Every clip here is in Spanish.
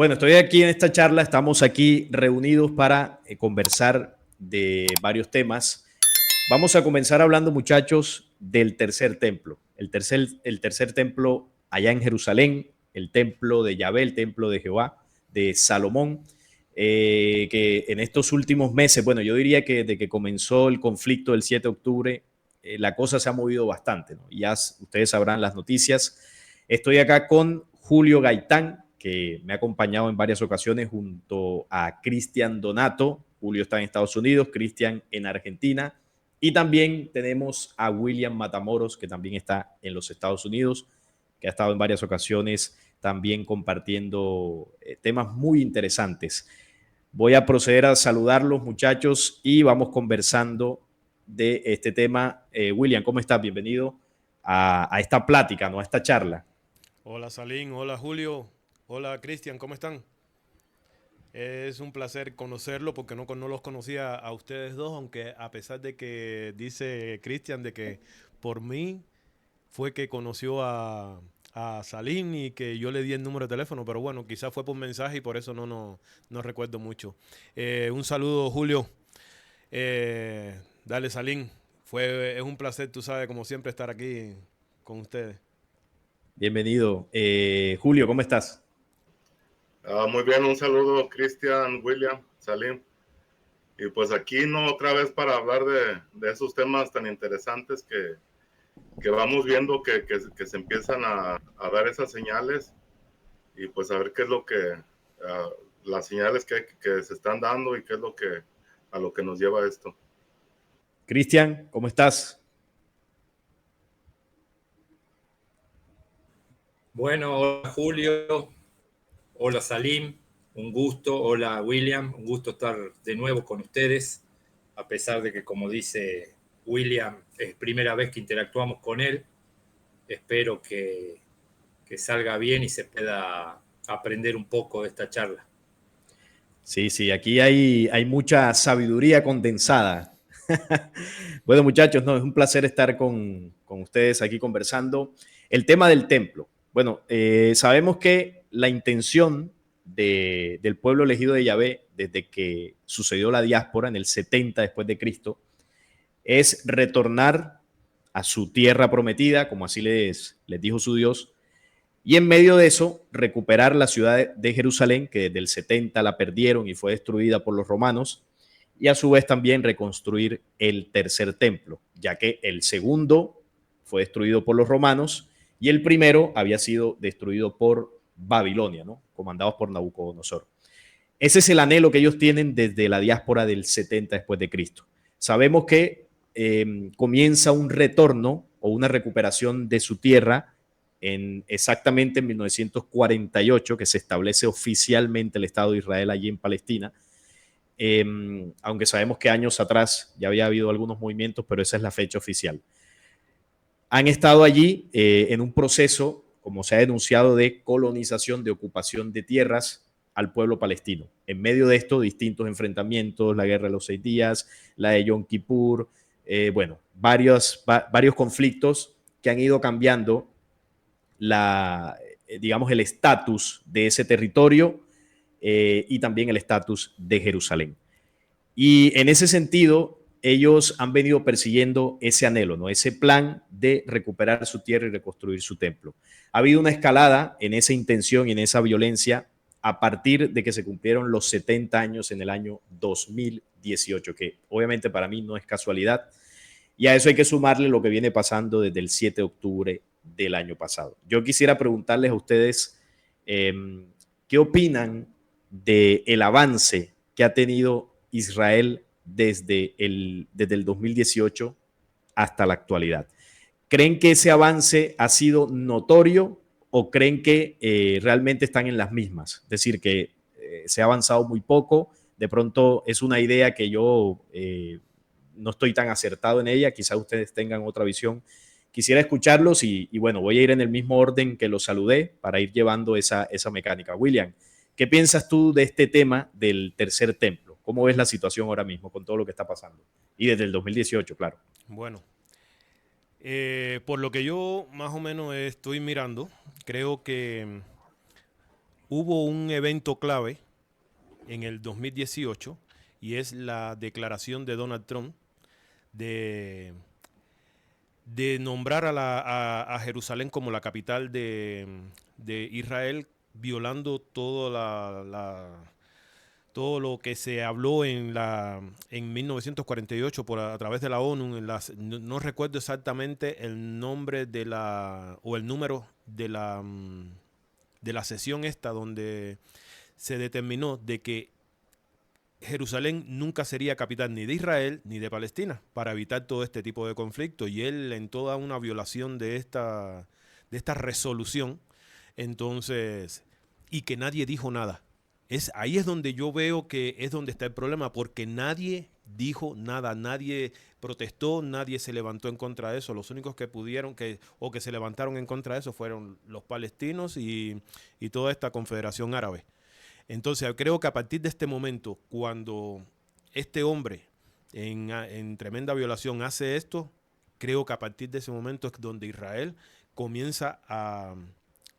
Bueno, estoy aquí en esta charla, estamos aquí reunidos para conversar de varios temas. Vamos a comenzar hablando, muchachos, del tercer templo. El tercer templo allá en Jerusalén, el templo de Yahvé, el templo de Jehová, de Salomón, que en estos últimos meses, bueno, yo diría que desde que comenzó el conflicto del 7 de octubre, la cosa se ha movido bastante, ¿no? Ya ustedes sabrán las noticias. Estoy acá con Julio Gaitán, que me ha acompañado en varias ocasiones junto a Cristian Donato. Julio está en Estados Unidos, Cristian en Argentina. Y también tenemos a William Matamoros, que también está en los Estados Unidos, que ha estado en varias ocasiones también compartiendo temas muy interesantes. Voy a proceder a saludarlos, muchachos, y vamos conversando de este tema. William, ¿cómo estás? Bienvenido a esta plática, ¿no? A esta charla. Hola Salín, hola Julio, hola Cristian, ¿cómo están? Es un placer conocerlo porque no los conocía a ustedes dos, aunque a pesar de que dice Cristian de que por mí fue que conoció a Salín y que yo le di el número de teléfono, pero bueno, quizás fue por mensaje y por eso no recuerdo mucho. Un saludo Julio, dale Salín, es un placer, tú sabes, como siempre estar aquí con ustedes. Bienvenido. Julio, ¿cómo estás? Muy bien, un saludo, Cristian, William, Salim. Y pues aquí no otra vez para hablar de esos temas tan interesantes que vamos viendo que se empiezan a dar esas señales y pues a ver qué es lo las señales que se están dando y qué es a lo que nos lleva esto. Cristian, ¿cómo estás? Bueno, hola Julio, hola Salim, un gusto, hola William, un gusto estar de nuevo con ustedes, a pesar de que como dice William, es primera vez que interactuamos con él, espero que salga bien y se pueda aprender un poco de esta charla. Sí, sí, aquí hay mucha sabiduría condensada. Bueno, muchachos, no, es un placer estar con ustedes aquí conversando. El tema del templo. Bueno, sabemos que la intención del pueblo elegido de Yahvé, desde que sucedió la diáspora en el 70 después de Cristo, es retornar a su tierra prometida, como así les dijo su Dios, y en medio de eso recuperar la ciudad de Jerusalén, que desde el 70 la perdieron y fue destruida por los romanos, y a su vez también reconstruir el tercer templo, ya que el segundo fue destruido por los romanos y el primero había sido destruido por Babilonia, ¿no? Comandados por Nabucodonosor. Ese es el anhelo que ellos tienen desde la diáspora del 70 después de Cristo. Sabemos que comienza un retorno o una recuperación de su tierra exactamente en 1948, que se establece oficialmente el Estado de Israel allí en Palestina. Aunque sabemos que años atrás ya había habido algunos movimientos, pero esa es la fecha oficial. Han estado allí en un proceso, como se ha denunciado, de colonización, de ocupación de tierras al pueblo palestino. En medio de esto, distintos enfrentamientos, la guerra de los 6 días, la de Yom Kippur, bueno, varios conflictos que han ido cambiando digamos, el estatus de ese territorio y también el estatus de Jerusalén. Y en ese sentido, ellos han venido persiguiendo ese anhelo, ¿no? Ese plan de recuperar su tierra y reconstruir su templo. Ha habido una escalada en esa intención y en esa violencia a partir de que se cumplieron los 70 años en el año 2018, que obviamente para mí no es casualidad. Y a eso hay que sumarle lo que viene pasando desde el 7 de octubre del año pasado. Yo quisiera preguntarles a ustedes eh, qué opinan del avance que ha tenido Israel desde el 2018 hasta la actualidad. ¿Creen que ese avance ha sido notorio o creen que realmente están en las mismas? Es decir, que se ha avanzado muy poco, de pronto es una idea que yo no estoy tan acertado en ella, quizás ustedes tengan otra visión. Quisiera escucharlos y bueno, voy a ir en el mismo orden que los saludé para ir llevando esa mecánica. William, ¿qué piensas tú de este tema del tercer templo? ¿Cómo ves la situación ahora mismo con todo lo que está pasando? Y desde el 2018, claro. Bueno, por lo que yo más o menos estoy mirando, creo que hubo un evento clave en el 2018 y es la declaración de Donald Trump de nombrar a Jerusalén como la capital de Israel, violando todo lo que se habló en 1948 a través de la ONU. No recuerdo exactamente el nombre o el número de la sesión esta donde se determinó de que Jerusalén nunca sería capital ni de Israel ni de Palestina para evitar todo este tipo de conflicto, y él en toda una violación de esta resolución, entonces, y que nadie dijo nada. Ahí es donde yo veo que es donde está el problema, porque nadie dijo nada, nadie protestó, nadie se levantó en contra de eso. Los únicos que pudieron que se levantaron en contra de eso fueron los palestinos y toda esta confederación árabe. Entonces creo que a partir de este momento, cuando este hombre en tremenda violación hace esto, creo que a partir de ese momento es donde Israel comienza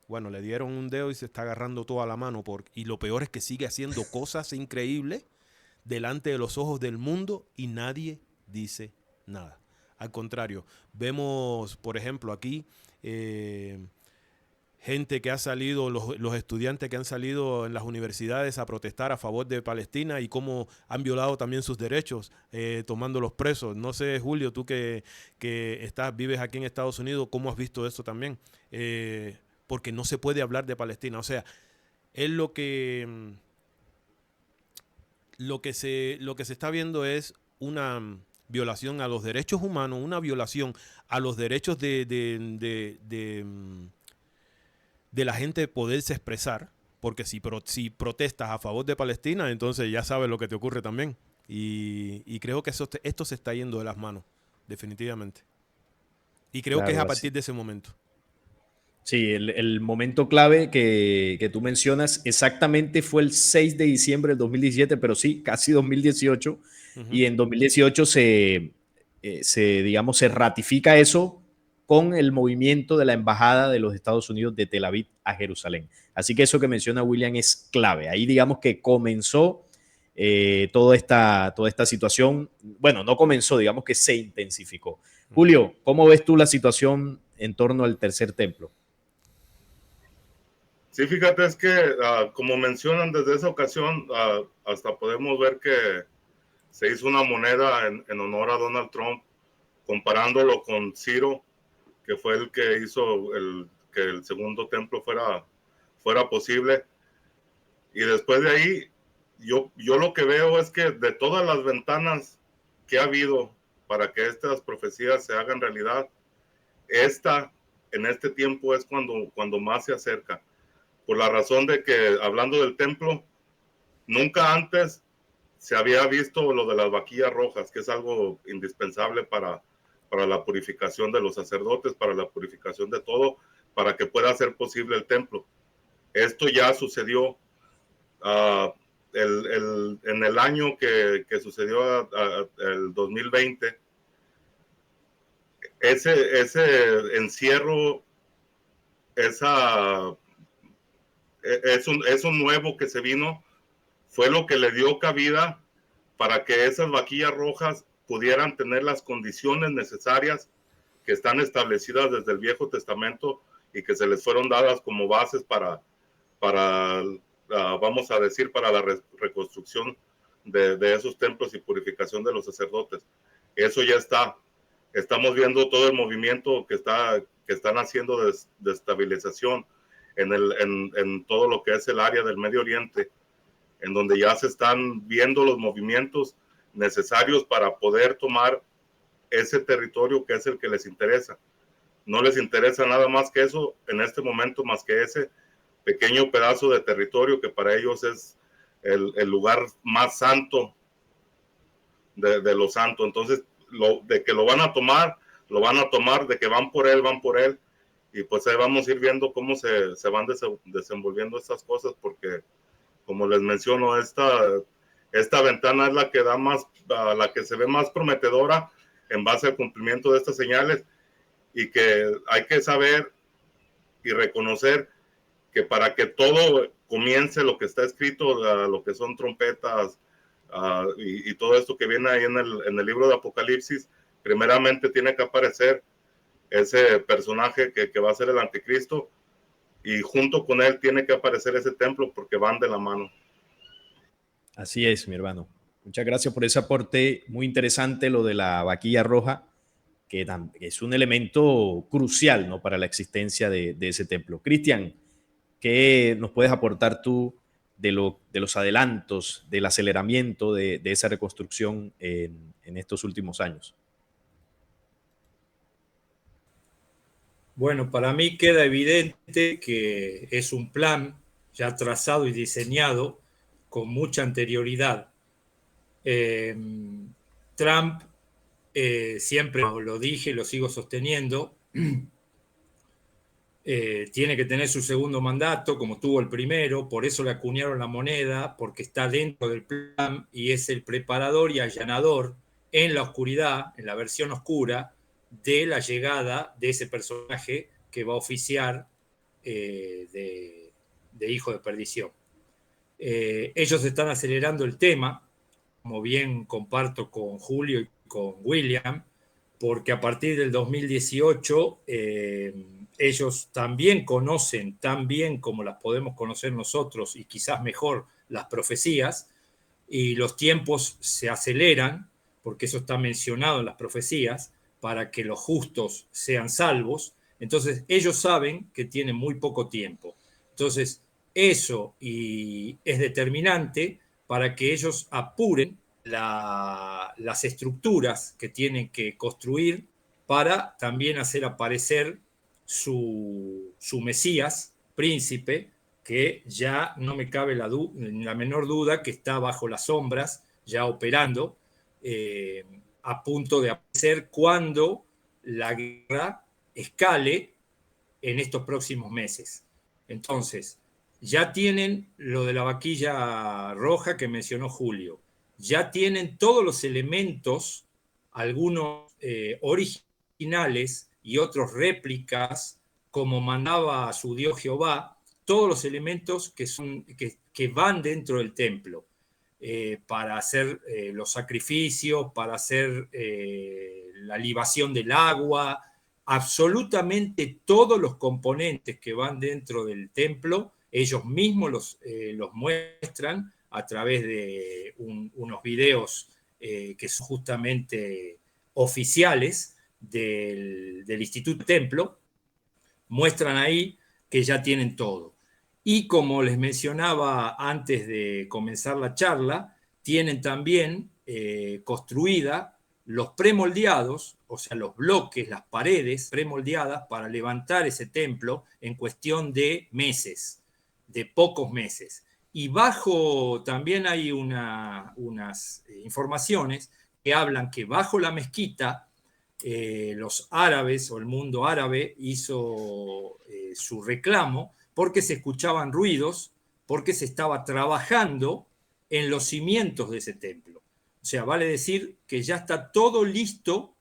bueno, le dieron un dedo y se está agarrando toda la mano. Y lo peor es que sigue haciendo cosas increíbles delante de los ojos del mundo y nadie dice nada. Al contrario, vemos, por ejemplo, aquí gente que ha salido, los estudiantes que han salido en las universidades a protestar a favor de Palestina y cómo han violado también sus derechos, tomándolos presos. No sé, Julio, tú que vives aquí en Estados Unidos, ¿cómo has visto eso también? Porque no se puede hablar de Palestina. O sea, es lo que se está viendo es una violación a los derechos humanos, una violación a los derechos de la gente poderse expresar, porque si protestas a favor de Palestina, entonces ya sabes lo que te ocurre también. Y creo que esto se está yendo de las manos, definitivamente. Y creo que es a partir de ese momento. Sí, el momento clave que tú mencionas exactamente fue el 6 de diciembre del 2017, pero sí, casi 2018. Y en 2018 se ratifica eso con el movimiento de la Embajada de los Estados Unidos de Tel Aviv a Jerusalén. Así que eso que menciona William es clave. Ahí digamos que comenzó toda esta situación. Bueno, no comenzó, digamos que se intensificó. Julio, ¿cómo ves tú la situación en torno al tercer templo? Sí, fíjate, es que como mencionan desde esa ocasión, hasta podemos ver que se hizo una moneda en honor a Donald Trump, comparándolo con Ciro, que fue el que hizo que el segundo templo fuera posible. Y después de ahí, yo lo que veo es que de todas las ventanas que ha habido para que estas profecías se hagan realidad, en este tiempo es cuando más se acerca. Por la razón de que, hablando del templo, nunca antes se había visto lo de las vaquillas rojas, que es algo indispensable para la purificación de los sacerdotes, para la purificación de todo, para que pueda ser posible el templo. Esto ya sucedió en el año que sucedió el 2020. Ese encierro, eso nuevo que se vino, fue lo que le dio cabida para que esas vaquillas rojas pudieran tener las condiciones necesarias que están establecidas desde el Viejo Testamento y que se les fueron dadas como bases para vamos a decir, para la reconstrucción de esos templos y purificación de los sacerdotes. Eso ya está. Estamos viendo todo el movimiento que están haciendo de estabilización en todo lo que es el área del Medio Oriente, en donde ya se están viendo los movimientos necesarios para poder tomar ese territorio que es el que les interesa. No les interesa nada más que eso en este momento, más que ese pequeño pedazo de territorio que para ellos es el lugar más santo de lo santo. Entonces, de que lo van a tomar, de que van por él, y pues ahí vamos a ir viendo cómo se van desenvolviendo estas cosas, porque como les menciono, esta ventana es la que da más, la que se ve más prometedora en base al cumplimiento de estas señales, y que hay que saber y reconocer que para que todo comience lo que está escrito, lo que son trompetas y todo esto que viene ahí en el libro de Apocalipsis, primeramente tiene que aparecer ese personaje que va a ser el anticristo, y junto con él tiene que aparecer ese templo, porque van de la mano. Así es, mi hermano. Muchas gracias por ese aporte muy interesante, lo de la vaquilla roja, que es un elemento crucial, ¿no?, para la existencia de ese templo. Cristian, ¿qué nos puedes aportar tú de los adelantos, del aceleramiento de esa reconstrucción en estos últimos años? Bueno, para mí queda evidente que es un plan ya trazado y diseñado con mucha anterioridad. Trump, siempre lo dije y lo sigo sosteniendo, tiene que tener su segundo mandato como tuvo el primero, por eso le acuñaron la moneda, porque está dentro del plan y es el preparador y allanador en la oscuridad, en la versión oscura, de la llegada de ese personaje que va a oficiar de hijo de perdición. Ellos están acelerando el tema, como bien comparto con Julio y con William, porque a partir del 2018 ellos también conocen, tan bien como las podemos conocer nosotros y quizás mejor, las profecías, y los tiempos se aceleran, porque eso está mencionado en las profecías, para que los justos sean salvos. Entonces ellos saben que tienen muy poco tiempo. Entonces eso es determinante para que ellos apuren las estructuras que tienen que construir para también hacer aparecer su Mesías, príncipe, que ya no me cabe la menor duda que está bajo las sombras, ya operando, a punto de aparecer cuando la guerra escale en estos próximos meses. Entonces, ya tienen lo de la vaquilla roja que mencionó Julio, ya tienen todos los elementos, algunos originales y otros réplicas, como mandaba a su Dios Jehová, todos los elementos que van dentro del templo para hacer los sacrificios, para hacer la libación del agua, absolutamente todos los componentes que van dentro del templo, ellos mismos los muestran a través de unos videos que son justamente oficiales del Instituto Templo, muestran ahí que ya tienen todo. Y como les mencionaba antes de comenzar la charla, tienen también construida los premoldeados, o sea, los bloques, las paredes premoldeadas para levantar ese templo en cuestión de meses, de pocos meses. Y bajo también hay unas informaciones que hablan que bajo la mezquita los árabes o el mundo árabe hizo su reclamo porque se escuchaban ruidos, porque se estaba trabajando en los cimientos de ese templo. O sea, vale decir que ya está todo listo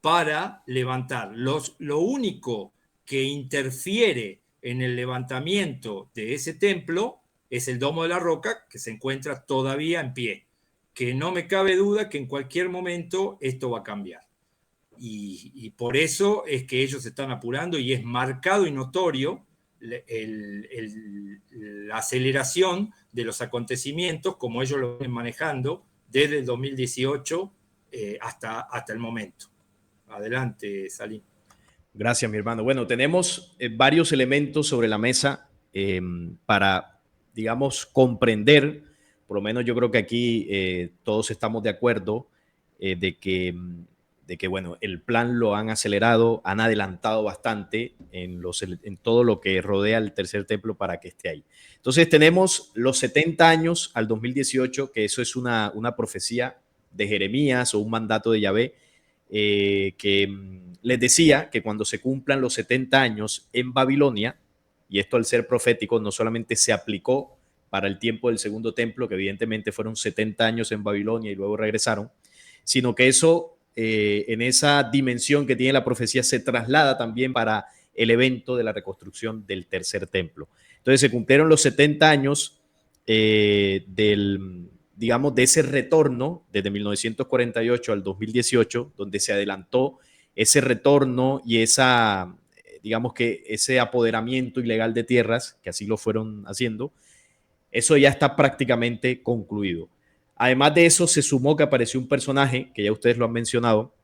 para levantar. Lo único que interfiere en el levantamiento de ese templo es el Domo de la Roca, que se encuentra todavía en pie, que no me cabe duda que en cualquier momento esto va a cambiar. Y por eso es que ellos se están apurando y es marcado y notorio la aceleración de los acontecimientos como ellos lo vienen manejando desde el 2018 hasta el momento. Adelante, Salim. Gracias, mi hermano. Bueno, tenemos varios elementos sobre la mesa para, digamos, comprender, por lo menos yo creo que aquí todos estamos de acuerdo de que, bueno, el plan lo han acelerado, han adelantado bastante en todo lo que rodea el tercer templo para que esté ahí. Entonces tenemos los 70 años al 2018, que eso es una profecía de Jeremías o un mandato de Yahvé, que les decía que cuando se cumplan los 70 años en Babilonia, y esto al ser profético no solamente se aplicó para el tiempo del segundo templo, que evidentemente fueron 70 años en Babilonia y luego regresaron, sino que eso en esa dimensión que tiene la profecía se traslada también para el evento de la reconstrucción del tercer templo. Entonces se cumplieron los 70 años digamos, de ese retorno desde 1948 al 2018, donde se adelantó ese retorno y digamos que ese apoderamiento ilegal de tierras, que así lo fueron haciendo, eso ya está prácticamente concluido. Además de eso, se sumó que apareció un personaje, que ya ustedes lo han mencionado,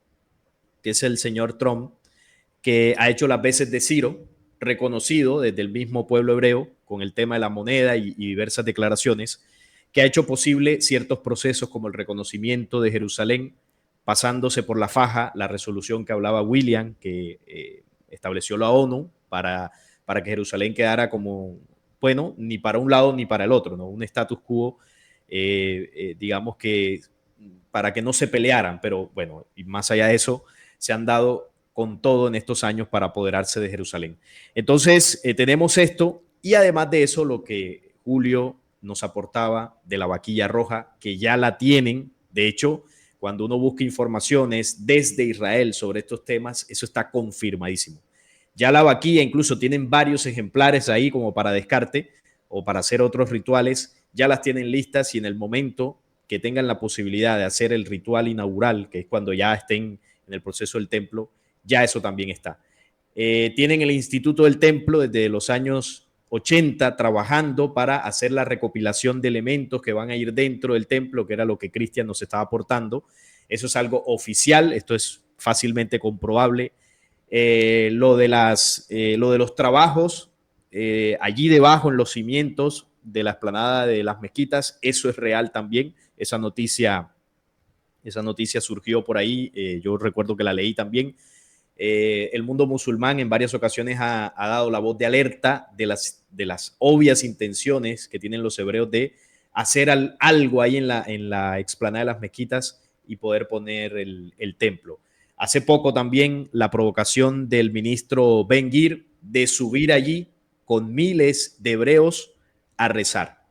que es el señor Trump, que ha hecho las veces de Ciro, reconocido desde el mismo pueblo hebreo con el tema de la moneda y diversas declaraciones, que ha hecho posible ciertos procesos como el reconocimiento de Jerusalén, pasándose por la faja la resolución que hablaba William, que estableció la ONU para que Jerusalén quedara como, bueno, ni para un lado ni para el otro, ¿no? Un status quo, digamos que para que no se pelearan, pero bueno, y más allá de eso, se han dado con todo en estos años para apoderarse de Jerusalén. Entonces, tenemos esto y además de eso, lo que Julio nos aportaba de la vaquilla roja, que ya la tienen. De hecho, cuando uno busca informaciones desde Israel sobre estos temas, eso está confirmadísimo. Ya la vaquilla incluso tienen varios ejemplares ahí como para descarte o para hacer otros rituales, ya las tienen listas y en el momento que tengan la posibilidad de hacer el ritual inaugural, que es cuando ya estén en el proceso del templo, ya eso también está. Tienen el Instituto del Templo desde los años 80 trabajando para hacer la recopilación de elementos que van a ir dentro del templo, que era lo que Cristian nos estaba aportando. Eso es algo oficial, esto es fácilmente comprobable. Lo de los trabajos allí debajo en los cimientos de la explanada de las mezquitas, eso es real también. Esa noticia surgió por ahí, yo recuerdo que la leí también. El mundo musulmán en varias ocasiones ha dado la voz de alerta de las obvias intenciones que tienen los hebreos de hacer algo ahí en la explanada de las mezquitas y poder poner el templo. Hace poco también la provocación del ministro Ben-Gvir de subir allí con miles de hebreos a rezar.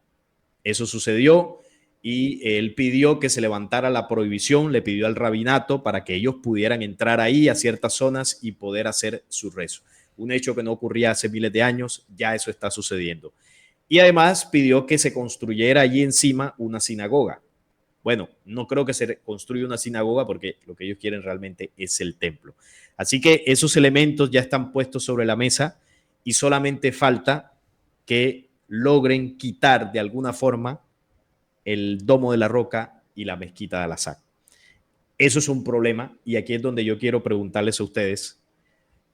Eso sucedió y él pidió que se levantara la prohibición, le pidió al rabinato para que ellos pudieran entrar ahí a ciertas zonas y poder hacer su rezo. Un hecho que no ocurría hace miles de años, ya eso está sucediendo. Y además pidió que se construyera allí encima una sinagoga. Bueno, no creo que se construya una sinagoga porque lo que ellos quieren realmente es el templo. Así que esos elementos ya están puestos sobre la mesa y solamente falta que logren quitar de alguna forma el Domo de la Roca y la Mezquita de Al-Aqsa. Eso es un problema y aquí es donde yo quiero preguntarles a ustedes,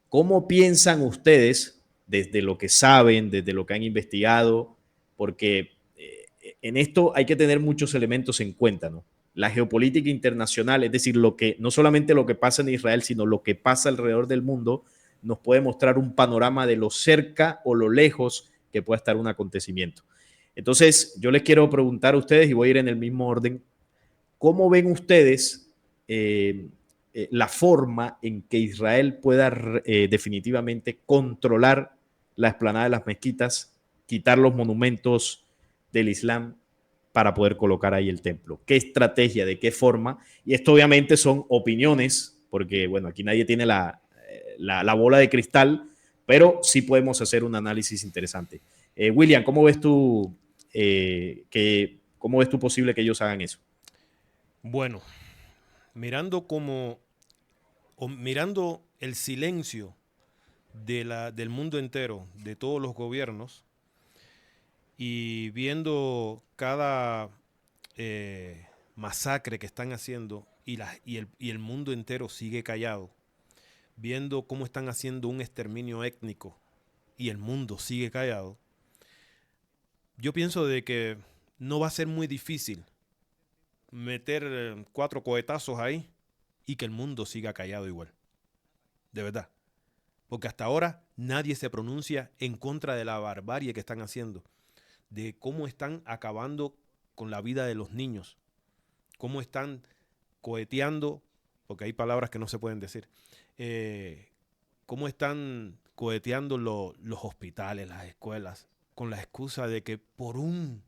¿cómo piensan ustedes desde lo que saben, desde lo que han investigado? Porque en esto hay que tener muchos elementos en cuenta, ¿no? La geopolítica internacional, es decir, no solamente lo que pasa en Israel, sino lo que pasa alrededor del mundo, nos puede mostrar un panorama de lo cerca o lo lejos que pueda estar un acontecimiento. Entonces, yo les quiero preguntar a ustedes, y voy a ir en el mismo orden, ¿cómo ven ustedes la forma en que Israel pueda definitivamente controlar la explanada de las mezquitas, quitar los monumentos del Islam para poder colocar ahí el templo? ¿Qué estrategia, de qué forma? Y esto obviamente son opiniones, porque bueno, aquí nadie tiene la bola de cristal, pero sí podemos hacer un análisis interesante. William, ¿cómo ves tú posible que ellos hagan eso? Bueno, mirando mirando el silencio del mundo entero, de todos los gobiernos, y viendo cada masacre que están haciendo y el mundo entero sigue callado, viendo cómo están haciendo un exterminio étnico y el mundo sigue callado, yo pienso de que no va a ser muy difícil meter 4 cohetazos ahí y que el mundo siga callado igual. De verdad. Porque hasta ahora nadie se pronuncia en contra de la barbarie que están haciendo, de cómo están acabando con la vida de los niños, cómo están coheteando, porque hay palabras que no se pueden decir, cómo están coheteando los hospitales, las escuelas, con la excusa de que por un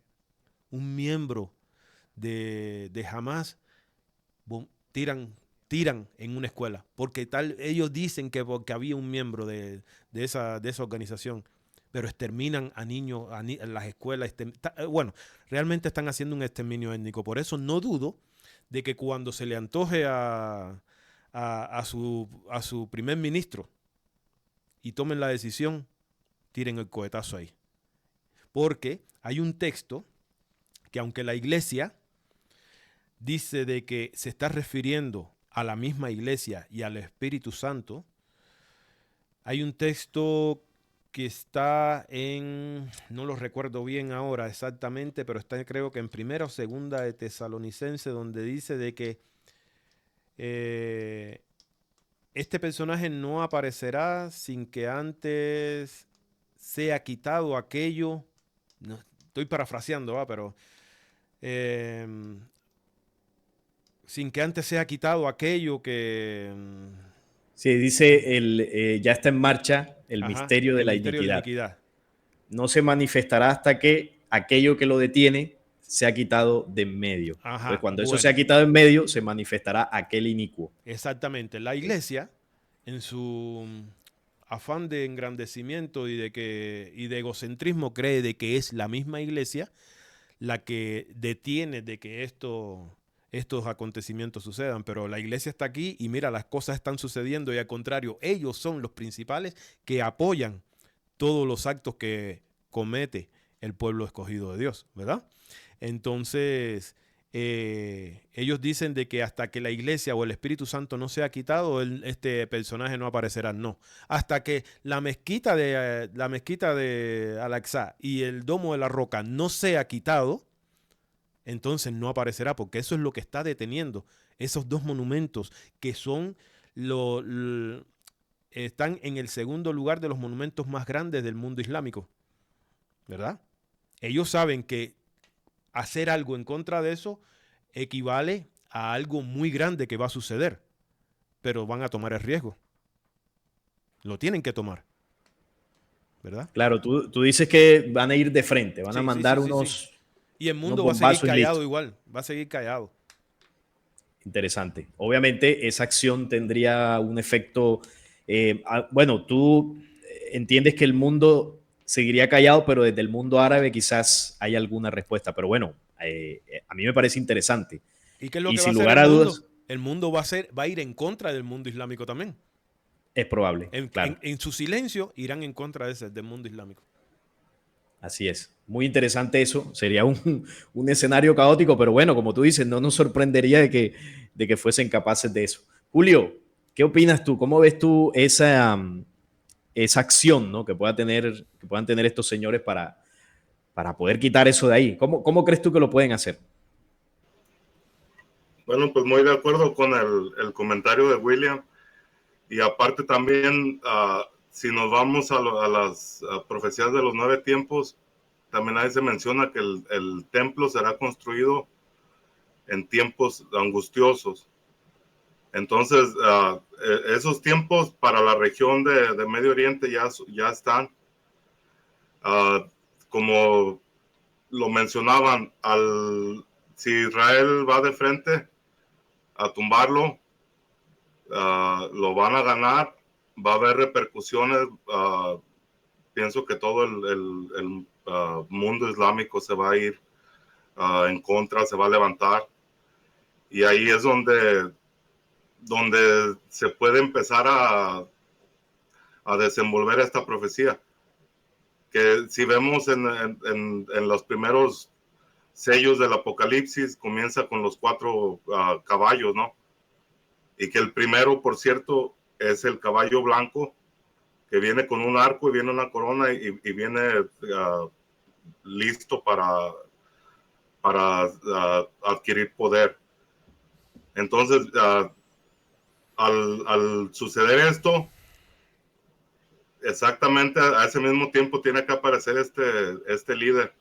miembro de Hamas tiran tiran en una escuela, porque ellos dicen que porque había un miembro de esa organización, pero exterminan a niños en las escuelas. Bueno, realmente están haciendo un exterminio étnico. Por eso no dudo de que cuando se le antoje a su primer ministro y tomen la decisión, tiren el cohetazo ahí. Porque hay un texto que, aunque la iglesia dice de que se está refiriendo a la misma iglesia y al Espíritu Santo, hay un texto que está no lo recuerdo bien ahora exactamente, pero está creo que en Primera o Segunda de Tesalonicense, donde dice de que este personaje no aparecerá sin que antes sea quitado aquello. No, estoy parafraseando, pero sin que antes sea quitado aquello que... Sí, dice, ya está en marcha el misterio de el la misterio de la iniquidad. iniquidad. No se manifestará hasta que aquello que lo detiene sea quitado de en medio. Entonces, cuando eso sea quitado en medio, se manifestará aquel inicuo. Exactamente. La iglesia, en su afán de engrandecimiento y de egocentrismo, cree de que es la misma iglesia la que detiene de que estos acontecimientos sucedan, pero la iglesia está aquí y mira, las cosas están sucediendo y al contrario, ellos son los principales que apoyan todos los actos que comete el pueblo escogido de Dios, ¿verdad? Entonces, ellos dicen de que hasta que la iglesia o el Espíritu Santo no sea quitado, este personaje no aparecerá, no. Hasta que la mezquita de Al-Aqsa y el Domo de la Roca no sea quitado, entonces no aparecerá, porque eso es lo que está deteniendo esos dos monumentos que están en el segundo lugar de los monumentos más grandes del mundo islámico, ¿verdad? Ellos saben que hacer algo en contra de eso equivale a algo muy grande que va a suceder, pero van a tomar el riesgo. Lo tienen que tomar, ¿verdad? Claro, tú dices que van a ir de frente, van a mandar Sí. unos... Y el mundo va a unos seguir bombazos callado listos. igual, va a seguir callado. Interesante. Obviamente esa acción tendría un efecto, bueno, tú entiendes que el mundo seguiría callado, pero desde el mundo árabe quizás hay alguna respuesta. Pero bueno, a mí me parece interesante. ¿Y qué es lo Y que va a sin hacer lugar el a mundo? dudas, El mundo va a ir en contra del mundo islámico también. es probable, claro. En su silencio irán en contra del mundo islámico. Así es. Muy interesante eso. Sería un escenario caótico, pero bueno, como tú dices, no nos sorprendería de que fuesen capaces de eso. Julio, ¿qué opinas tú? ¿Cómo ves tú esa acción, ¿no? que puedan tener estos señores para poder quitar eso de ahí? ¿Cómo crees tú que lo pueden hacer? Bueno, pues muy de acuerdo con el comentario de William. Y aparte también, si nos vamos a las profecías de los 9 tiempos, también ahí se menciona que el templo será construido en tiempos angustiosos. Entonces, esos tiempos para la región de Medio Oriente ya están. Como lo mencionaban, si Israel va de frente a tumbarlo, lo van a ganar, va a haber repercusiones. Pienso que todo el mundo islámico se va a ir en contra, se va a levantar. Y ahí es donde se puede empezar a desenvolver esta profecía. Que si vemos en los primeros sellos del Apocalipsis, comienza con los 4 caballos, ¿no? Y que el primero, por cierto, es el caballo blanco, que viene con un arco y viene una corona y viene listo para adquirir poder. Entonces, al suceder esto, exactamente a ese mismo tiempo tiene que aparecer este líder,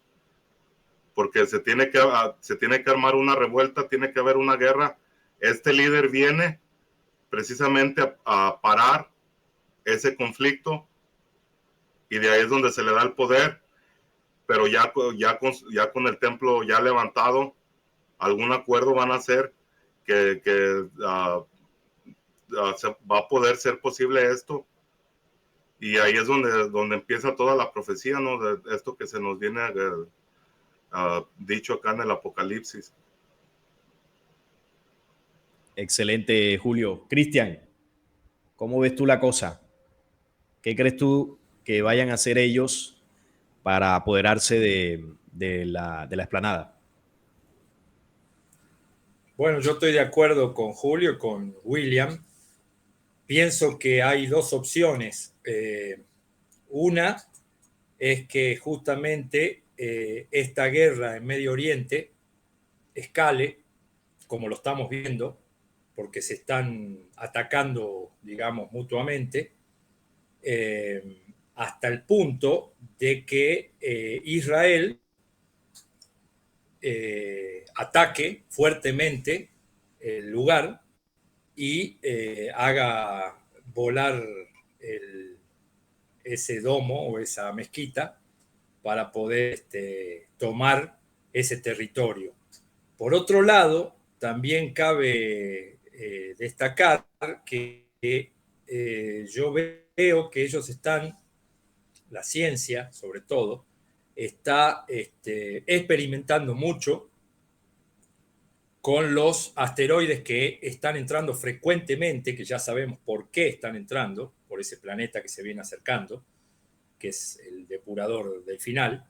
porque se tiene que armar una revuelta, tiene que haber una guerra. Este líder viene precisamente a parar ese conflicto, y de ahí es donde se le da el poder, pero ya con el templo ya levantado, algún acuerdo van a hacer que va a poder ser posible esto. Y ahí es donde empieza toda la profecía, ¿no? De esto que se nos viene dicho acá en el Apocalipsis. Excelente, Julio. Cristian, ¿cómo ves tú la cosa? ¿Qué crees tú que vayan a hacer ellos para apoderarse de la explanada? Bueno, yo estoy de acuerdo con Julio y con William. Pienso que hay dos opciones. Una es que justamente esta guerra en Medio Oriente escale, como lo estamos viendo, porque se están atacando, digamos, mutuamente, hasta el punto de que Israel ataque fuertemente el lugar y haga volar ese domo o esa mezquita para poder tomar ese territorio. Por otro lado, también cabe destacar que yo veo que ellos están, la ciencia sobre todo, está experimentando mucho con los asteroides que están entrando frecuentemente, que ya sabemos por qué están entrando, por ese planeta que se viene acercando, que es el depurador del final,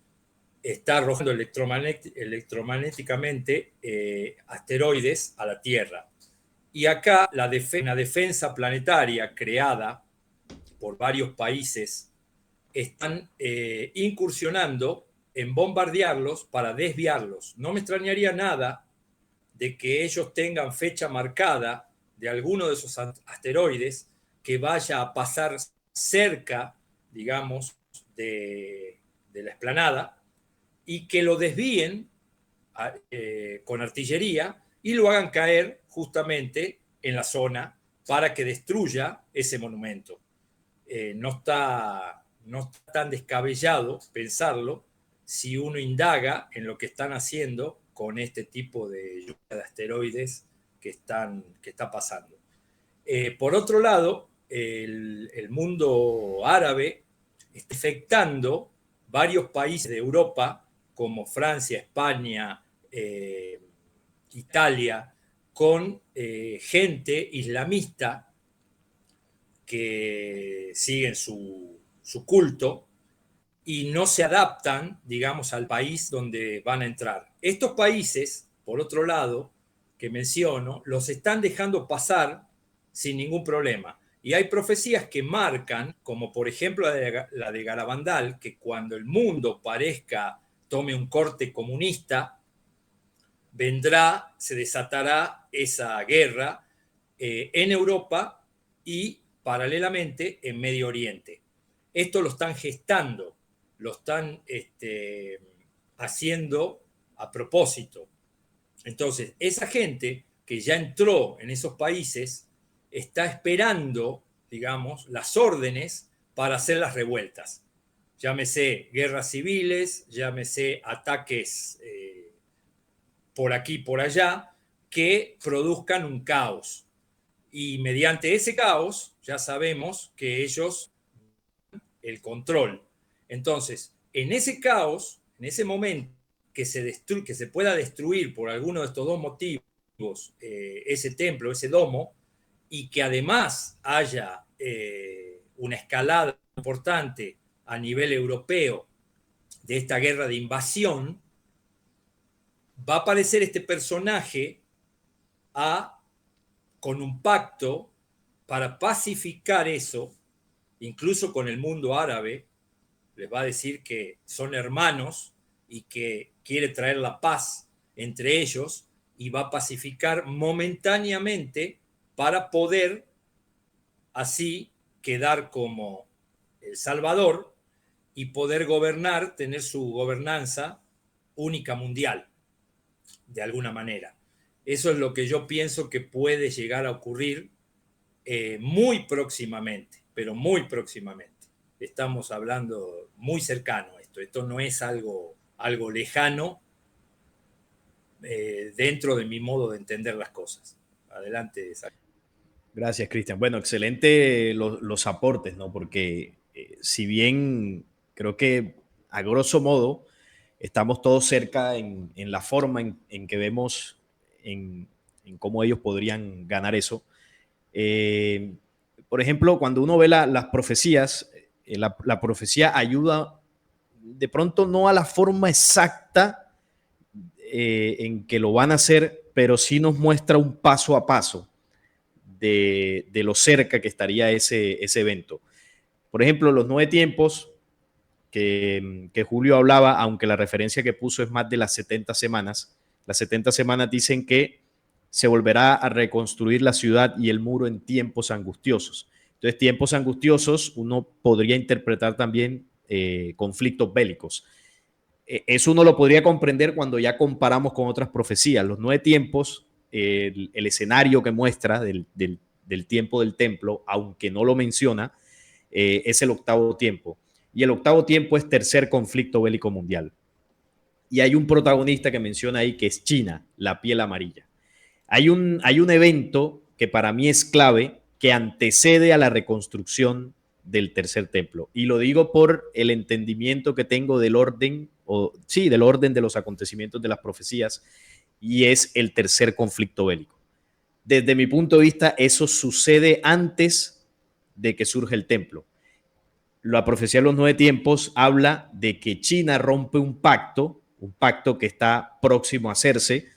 está arrojando electromagnéticamente asteroides a la Tierra. Y acá una defensa planetaria creada por varios países están incursionando en bombardearlos para desviarlos. No me extrañaría nada de que ellos tengan fecha marcada de alguno de esos asteroides que vaya a pasar cerca, digamos, de la explanada y que lo desvíen con artillería y lo hagan caer justamente en la zona para que destruya ese monumento. No está tan descabellado pensarlo si uno indaga en lo que están haciendo con este tipo de lluvia de asteroides que está pasando. Por otro lado, el mundo árabe está afectando varios países de Europa, como Francia, España, Italia, con gente islamista que siguen su culto y no se adaptan, digamos, al país donde van a entrar. Estos países, por otro lado, que menciono, los están dejando pasar sin ningún problema. Y hay profecías que marcan, como por ejemplo la de Garabandal, que cuando el mundo parezca tome un corte comunista, se desatará esa guerra en Europa y paralelamente en Medio Oriente. Esto lo están gestando, lo están haciendo a propósito. Entonces, esa gente que ya entró en esos países está esperando, digamos, las órdenes para hacer las revueltas. Llámese guerras civiles, llámese ataques por aquí, por allá, que produzcan un caos. Y mediante ese caos ya sabemos que ellos el control. Entonces, en ese caos, en ese momento que se pueda destruir por alguno de estos dos motivos ese templo, ese domo, y que además haya una escalada importante a nivel europeo de esta guerra de invasión, va a aparecer este personaje con un pacto para pacificar eso, incluso con el mundo árabe, les va a decir que son hermanos y que quiere traer la paz entre ellos y va a pacificar momentáneamente para poder así quedar como el Salvador y poder gobernar, tener su gobernanza única mundial, de alguna manera. Eso es lo que yo pienso que puede llegar a ocurrir muy próximamente, pero muy próximamente. Estamos hablando muy cercano a esto. Esto no es algo lejano dentro de mi modo de entender las cosas. Adelante, Sal. Gracias, Cristian. Bueno, excelente los aportes, ¿no? Porque si bien creo que a grosso modo estamos todos cerca en la forma en que vemos en cómo ellos podrían ganar eso. Eh, por ejemplo, cuando uno ve las profecías, la profecía ayuda de pronto no a la forma exacta en que lo van a hacer, pero sí nos muestra un paso a paso de lo cerca que estaría ese evento. Por ejemplo, los 9 tiempos que Julio hablaba, aunque la referencia que puso es más de las 70 semanas dicen que se volverá a reconstruir la ciudad y el muro en tiempos angustiosos. Entonces, tiempos angustiosos uno podría interpretar también conflictos bélicos. Eso uno lo podría comprender cuando ya comparamos con otras profecías. Los 9 tiempos, el escenario que muestra del tiempo del templo, aunque no lo menciona, es el 8º tiempo. Y el 8º tiempo es tercer conflicto bélico mundial. Y hay un protagonista que menciona ahí que es China, la piel amarilla. Hay un evento que para mí es clave, que antecede a la reconstrucción del tercer templo. Y lo digo por el entendimiento que tengo del orden, del orden de los acontecimientos de las profecías, y es el tercer conflicto bélico. Desde mi punto de vista, eso sucede antes de que surja el templo. La profecía de los 9 tiempos habla de que China rompe un pacto que está próximo a hacerse,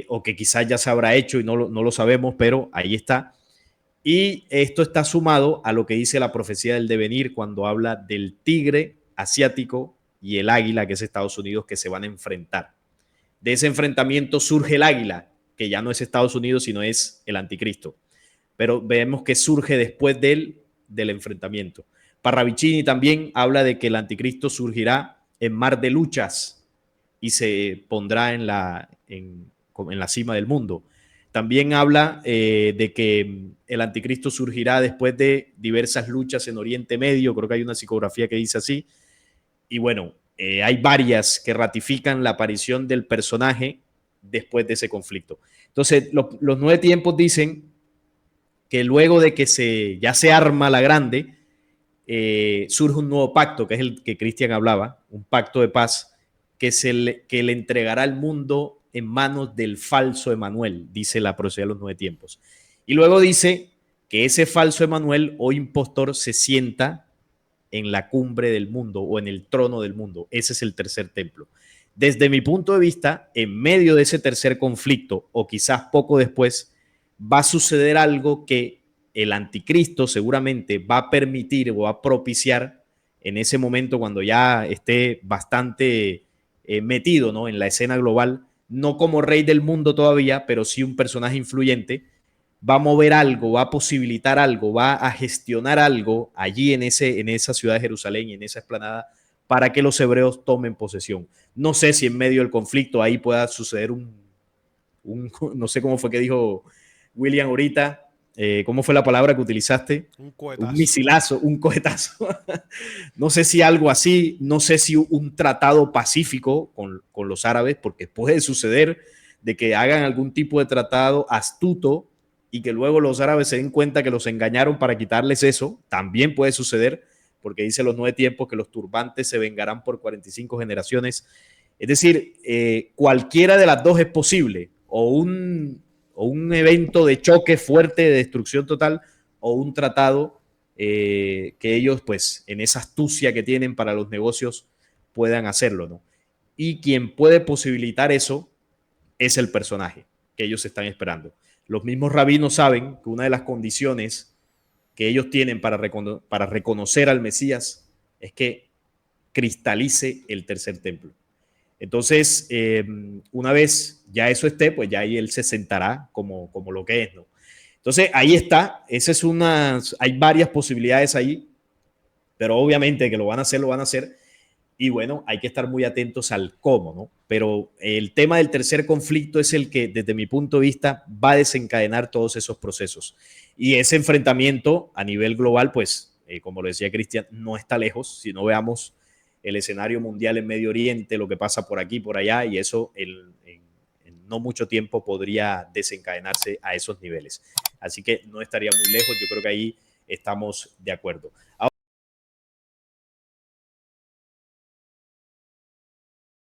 o que quizás ya se habrá hecho y no lo sabemos, pero ahí está. Y esto está sumado a lo que dice la profecía del devenir cuando habla del tigre asiático y el águila, que es Estados Unidos, que se van a enfrentar. De ese enfrentamiento surge el águila, que ya no es Estados Unidos, sino es el anticristo. Pero vemos que surge después del enfrentamiento. Parravicini también habla de que el anticristo surgirá en mar de luchas y se pondrá en la cima del mundo. También habla de que el anticristo surgirá después de diversas luchas en Oriente Medio. Creo que hay una psicografía que dice así. Y bueno, hay varias que ratifican la aparición del personaje después de ese conflicto. Entonces, los 9 tiempos dicen que luego de que ya se arma la grande, surge un nuevo pacto, que es el que Cristian hablaba, un pacto de paz que le entregará el mundo en manos del falso Emanuel, dice la profecía de los 9 tiempos. Y luego dice que ese falso Emanuel o impostor se sienta en la cumbre del mundo o en el trono del mundo. Ese es el tercer templo. Desde mi punto de vista, en medio de ese tercer conflicto, o quizás poco después, va a suceder algo que el anticristo seguramente va a permitir o va a propiciar en ese momento cuando ya esté bastante metido, ¿no?, en la escena global, no como rey del mundo todavía, pero sí un personaje influyente. Va a mover algo, va a posibilitar algo, va a gestionar algo allí en esa ciudad de Jerusalén y en esa explanada para que los hebreos tomen posesión. No sé si en medio del conflicto ahí pueda suceder no sé cómo fue que dijo William ahorita, ¿cómo fue la palabra que utilizaste? Un cohetazo. Un misilazo, un cohetazo. No sé si algo así, no sé si un tratado pacífico con los árabes, porque puede suceder de que hagan algún tipo de tratado astuto y que luego los árabes se den cuenta que los engañaron para quitarles eso. También puede suceder, porque dice los 9 tiempos que los turbantes se vengarán por 45 generaciones. Es decir, cualquiera de las dos es posible, o un evento de choque fuerte, de destrucción total, o un tratado que ellos, pues, en esa astucia que tienen para los negocios, puedan hacerlo, ¿no? Y quien puede posibilitar eso es el personaje que ellos están esperando. Los mismos rabinos saben que una de las condiciones que ellos tienen para reconocer al Mesías es que cristalice el tercer templo. Entonces, una vez ya eso esté, pues ya ahí él se sentará como lo que es, ¿no? Entonces, ahí está. Hay varias posibilidades ahí, pero obviamente que lo van a hacer, lo van a hacer. Y bueno, hay que estar muy atentos al cómo, ¿no? Pero el tema del tercer conflicto es el que, desde mi punto de vista, va a desencadenar todos esos procesos. Y ese enfrentamiento a nivel global, pues, como lo decía Cristian, no está lejos. Si no veamos el escenario mundial en Medio Oriente, lo que pasa por aquí, por allá, y eso en no mucho tiempo podría desencadenarse a esos niveles. así que no estaría muy lejos. Yo creo que ahí estamos de acuerdo. Ahora,